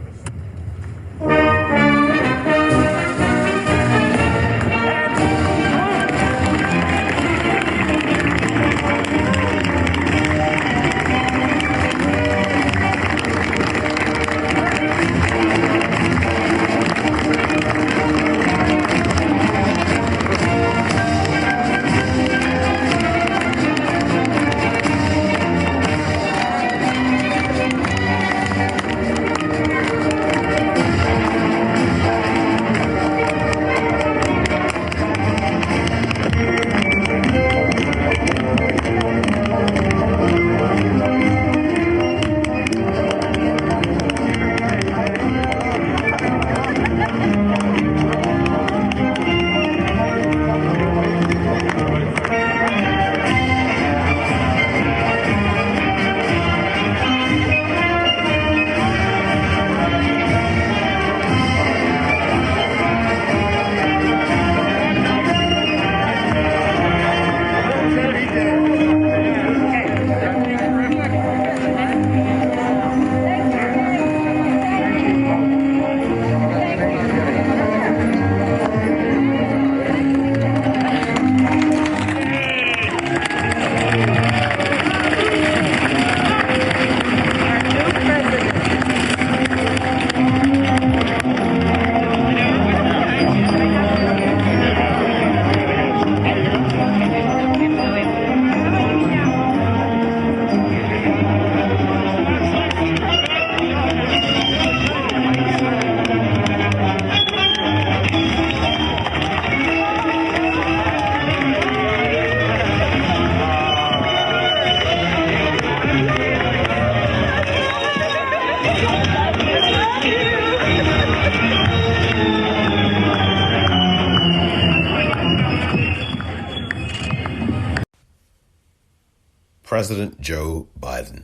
President Joe Biden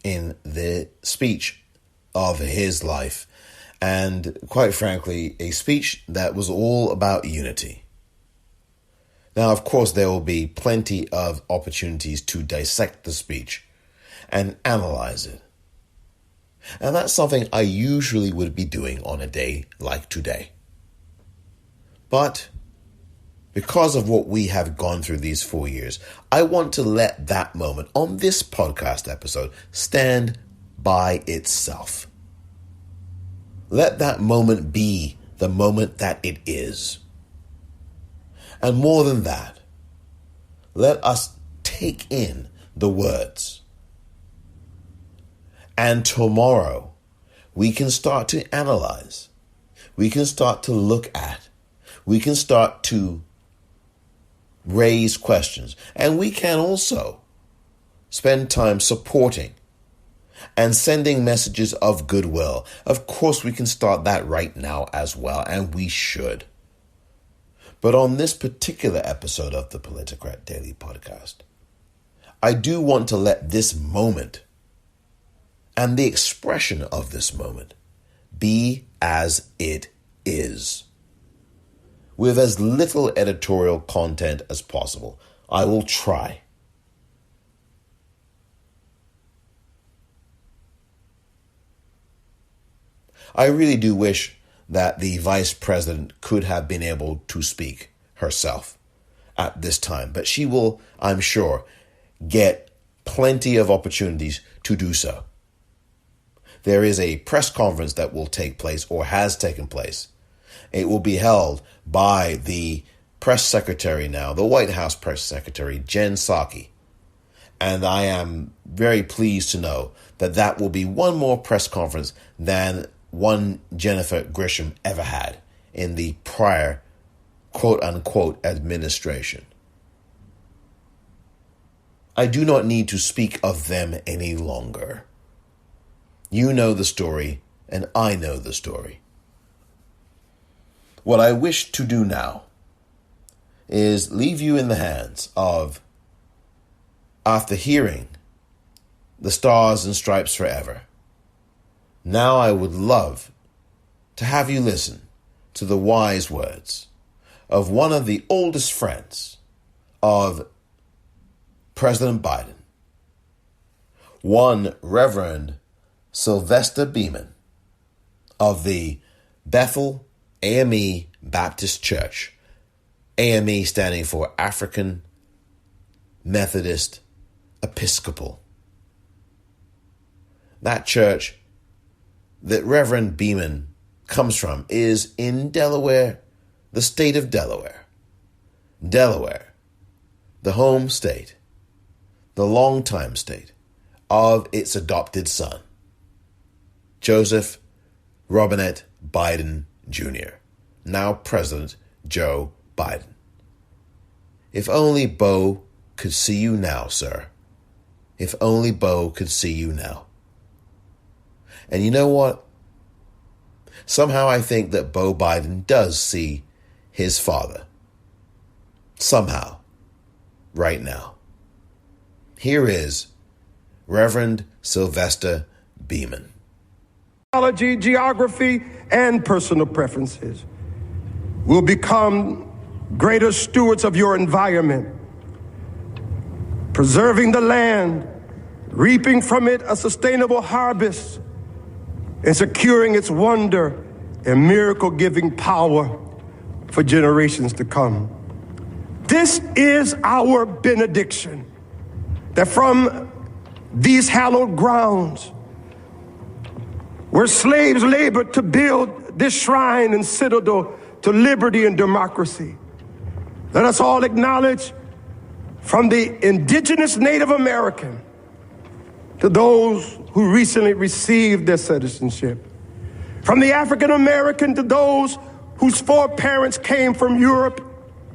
in the speech of his life, and quite frankly, a speech that was all about unity. Now, of course, there will be plenty of opportunities to dissect the speech and analyze it. And that's something I usually would be doing on a day like today. But because of what we have gone through these 4 years, I want to let that moment on this podcast episode stand by itself. Let that moment be the moment that it is. And more than that, let us take in the words. And tomorrow, we can start to analyze. We can start to look at. We can start to raise questions. And we can also spend time supporting and sending messages of goodwill. Of course, we can start that right now as well, and we should. But on this particular episode of the Politicrat Daily Podcast, I do want to let this moment and the expression of this moment be as it is. With as little editorial content as possible. I will try. I really do wish that the vice president could have been able to speak herself at this time, but she will, I'm sure, get plenty of opportunities to do so. There is a press conference that will take place or has taken place. It will be held by the press secretary now, the White House press secretary, Jen Psaki. And I am very pleased to know that that will be one more press conference than one Jennifer Grisham ever had in the prior quote-unquote administration. I do not need to speak of them any longer. You know the story, and I know the story. What I wish to do now is leave you in the hands of, after hearing the Stars and Stripes Forever, now I would love to have you listen to the wise words of one of the oldest friends of President Biden, one Reverend Sylvester Beeman of the Bethel AME Baptist Church, AME standing for African Methodist Episcopal. That church that Reverend Beeman comes from is in Delaware, the state of Delaware. Delaware, the home state, the longtime state of its adopted son, Joseph Robinette Biden Jr., now President Joe Biden. If only Bo could see you now, sir. If only Bo could see you now. And you know what? Somehow I think that Bo Biden does see his father. Somehow. Right now. Here is Reverend Sylvester Beeman. Geography, and personal preferences will become greater stewards of your environment, preserving the land, reaping from it a sustainable harvest, and securing its wonder and miracle-giving power for generations to come. This is our benediction, that from these hallowed grounds, where slaves labored to build this shrine and citadel to liberty and democracy, let us all acknowledge, from the indigenous Native American to those who recently received their citizenship, from the African American to those whose foreparents came from Europe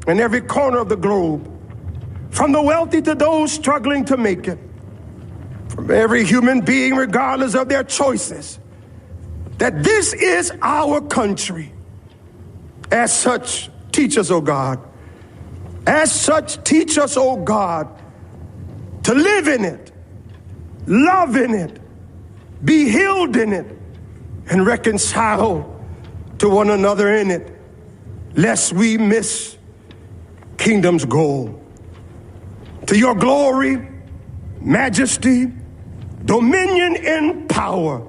and every corner of the globe, from the wealthy to those struggling to make it, from every human being regardless of their choices, that this is our country. As such, teach us, O God. As such, teach us, O God, to live in it, love in it, be healed in it, and reconcile to one another in it, lest we miss kingdom's goal. To your glory, majesty, dominion, and power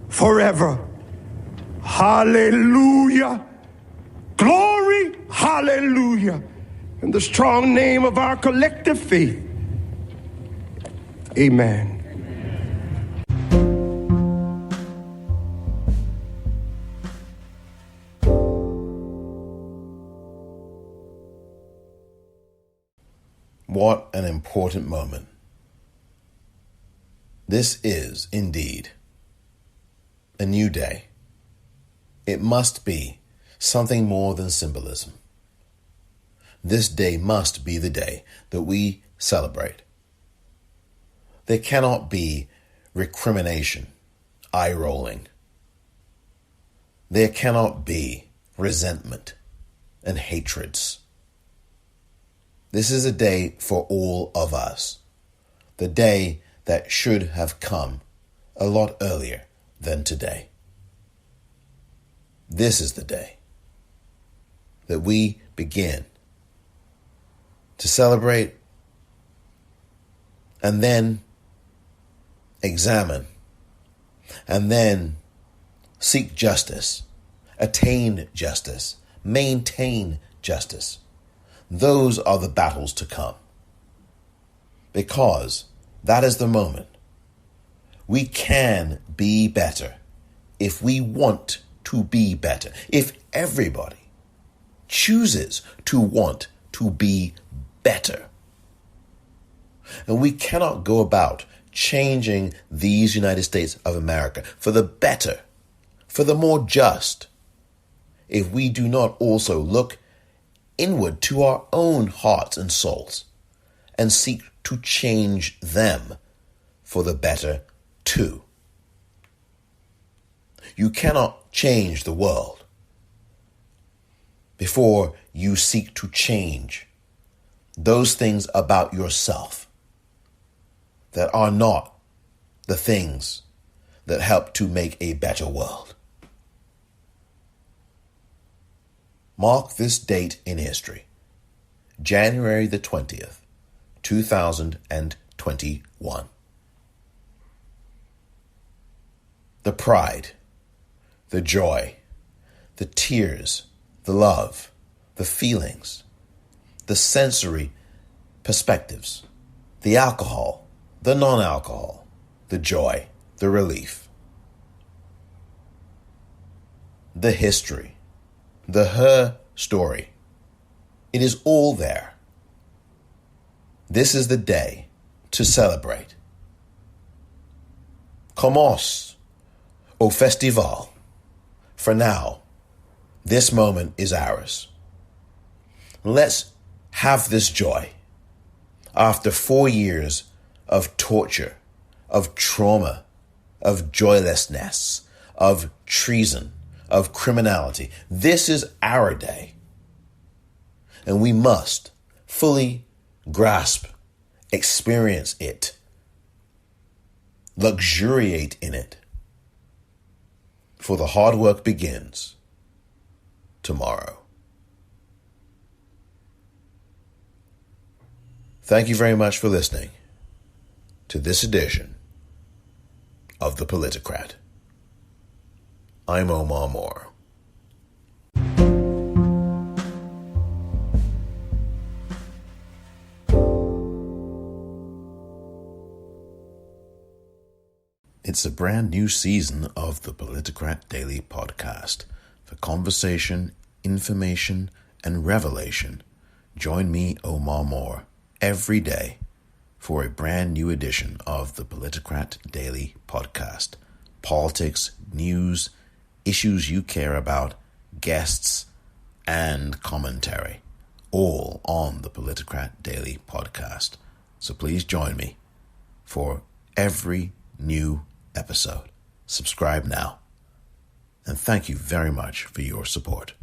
forever. Hallelujah. Glory, hallelujah. In the strong name of our collective faith. Amen. What an important moment. This is, indeed, a new day. It must be something more than symbolism. This day must be the day that we celebrate. There cannot be recrimination, eye-rolling. There cannot be resentment and hatreds. This is a day for all of us, the day that should have come a lot earlier than today. This is the day that we begin to celebrate and then examine and then seek justice, attain justice, maintain justice. Those are the battles to come. Because that is the moment. We can be better if we want to be better. If everybody chooses to want to be better. And we cannot go about changing these United States of America for the better, for the more just, if we do not also look inward to our own hearts and souls and seek to change them for the better too. You cannot change the world before you seek to change those things about yourself that are not the things that help to make a better world. Mark this date in history, January the 20th, 2021. The pride, the joy, the tears, the love, the feelings, the sensory perspectives, the alcohol, the non-alcohol, the joy, the relief, the history, the her story. It is all there. This is the day to celebrate. Commence au festival. For now, this moment is ours. Let's have this joy. After 4 years of torture, of trauma, of joylessness, of treason, of criminality. This is our day. And we must fully grasp, experience it, luxuriate in it. For the hard work begins tomorrow. Thank you very much for listening to this edition of The Politicrat. I'm Omar Moore. It's a brand new season of the Politicrat Daily Podcast. For conversation, information, and revelation, join me, Omar Moore, every day for a brand new edition of the Politicrat Daily Podcast. Politics, news, issues you care about, guests, and commentary, all on the Politicrat Daily Podcast. So please join me for every new episode. Subscribe now. And thank you very much for your support.